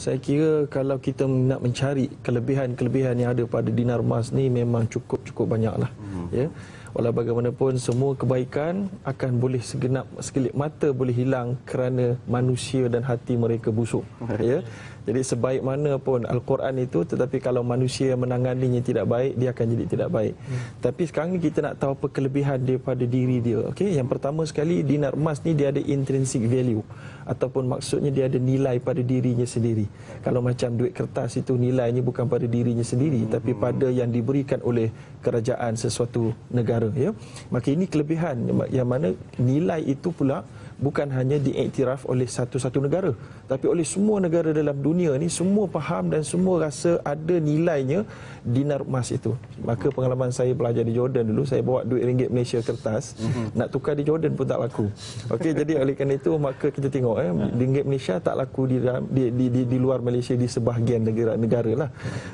Saya kira kalau kita nak mencari kelebihan-kelebihan yang ada pada dinar emas ni memang cukup banyaklah. Ya. Walau bagaimanapun semua kebaikan akan boleh sekelip mata boleh hilang kerana manusia dan hati mereka busuk. Ya. Jadi sebaik mana pun Al-Quran itu, tetapi kalau manusia yang menanganinya tidak baik, dia akan jadi tidak baik. Tapi sekarang ni kita nak tahu apa kelebihan daripada diri dia. Okey, yang pertama sekali, dinar emas ni dia ada intrinsic value, ataupun maksudnya dia ada nilai pada dirinya sendiri. Kalau macam duit kertas itu nilainya bukan pada dirinya sendiri, tapi pada yang diberikan oleh kerajaan sesuatu negara, ya. Maka ini kelebihan yang mana nilai itu pula bukan hanya diiktiraf oleh satu-satu negara, tapi oleh semua negara dalam dunia ni, semua faham dan semua rasa ada nilainya dinar emas itu. Maka pengalaman saya belajar di Jordan dulu, saya bawa duit ringgit Malaysia kertas, nak tukar di Jordan pun tak laku. Okey, jadi oleh kerana itu maka kita tengok ringgit Malaysia tak laku di luar Malaysia di sebahagian negara lah.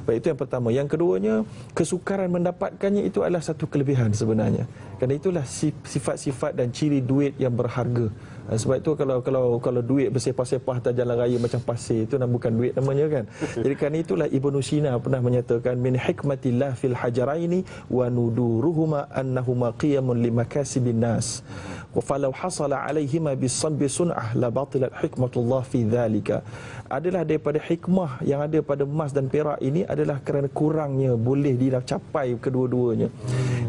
Baik, itu yang pertama. Yang keduanya, kesukaran mendapatkannya itu adalah satu kelebihan sebenarnya. Kerana itulah sifat-sifat dan ciri duit yang berharga. Sebab itu kalau duit bersepah-sepah atas jalan raya macam pasir, itu bukan duit namanya, kan. Jadi kerana itulah Ibnu Sina pernah menyatakan, min hikmatillah fil hajaraini wa nuduruhuma annahuma qiyamun limakasibin nas wa falau hasala alaihima bisambi sun'ah la batilat hikmatullah fi dhalika. Adalah daripada hikmah yang ada pada emas dan perak ini adalah kerana kurangnya boleh dicapai kedua-duanya,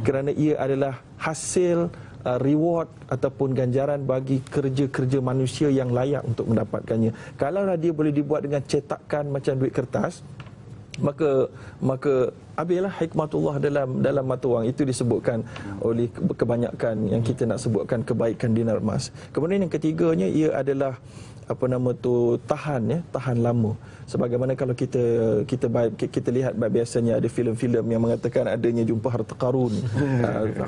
kerana ia adalah hasil reward ataupun ganjaran bagi kerja-kerja manusia yang layak untuk mendapatkannya. Kalaulah dia boleh dibuat dengan cetakan macam duit kertas, maka habislah hikmatullah dalam mata wang. Itu disebutkan oleh kebanyakan yang kita nak sebutkan kebaikan dinar emas. Kemudian yang ketiganya, ia adalah tahan lama. Sebagaimana kalau kita lihat biasanya ada filem-filem yang mengatakan adanya jumpa harta Qarun.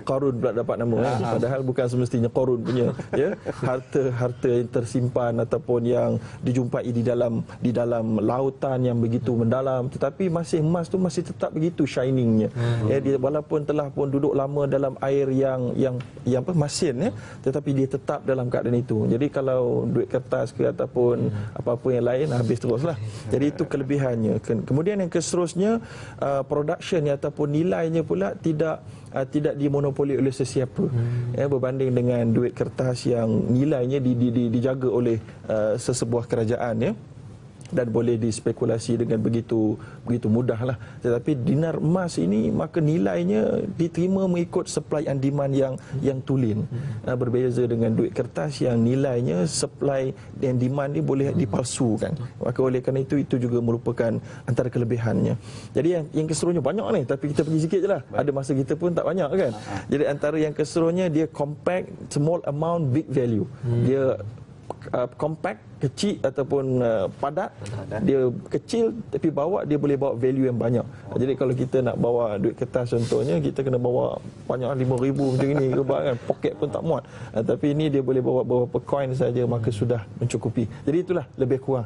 Qarun pula dapat nama, padahal bukan semestinya Qarun punya, ya. Harta yang tersimpan ataupun yang dijumpai di dalam lautan yang begitu mendalam, tetapi emas tu masih tetap begitu shiningnya. Ya, dia walaupun telah pun duduk lama dalam air yang masin, ya, tetapi dia tetap dalam keadaan itu. Jadi kalau duit kertas ke ataupun apa-apa yang lain habis teruslah. Jadi itu kelebihannya. Kemudian yang keseterusnya, production ataupun nilainya pula tidak dimonopoli oleh sesiapa, ya, berbanding dengan duit kertas yang nilainya dijaga oleh sesebuah kerajaan, ya, dan boleh dispekulasi dengan begitu mudahlah. Tetapi dinar emas ini maka nilainya diterima mengikut supply and demand yang tulen. Berbeza dengan duit kertas yang nilainya supply dan demand ni boleh dipalsukan. Maka oleh kerana itu juga merupakan antara kelebihannya. Jadi yang keseluruhnya banyak ni, tapi kita pergi sikit je lah. Ada masa kita pun tak banyak, kan. Jadi antara yang keseluruhnya, dia compact, small amount, big value. Dia compact, kecil ataupun padat. Dia kecil tapi dia boleh bawa value yang banyak. Jadi kalau kita nak bawa duit kertas contohnya, kita kena bawa banyak 5,000 macam ini ke, kan, poket pun tak muat. Tapi ini dia boleh bawa beberapa coin saja, maka sudah mencukupi. Jadi itulah lebih kurang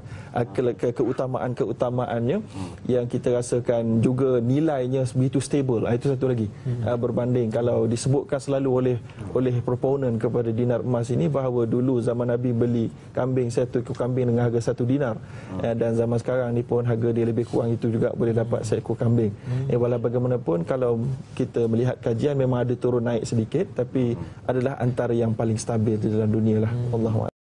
keutamaannya yang kita rasakan. Juga nilainya begitu stable. Itu satu lagi, berbanding kalau disebutkan selalu oleh proponent kepada dinar emas ini bahawa dulu zaman Nabi beli kambing, satu ekor kambing dengan harga 1 dinar, dan zaman sekarang ni pun harga dia lebih kurang itu juga boleh dapat seekor kambing. Walau bagaimanapun, kalau kita melihat kajian memang ada turun naik sedikit, tapi adalah antara yang paling stabil di dalam dunia lah. Allahuakbar.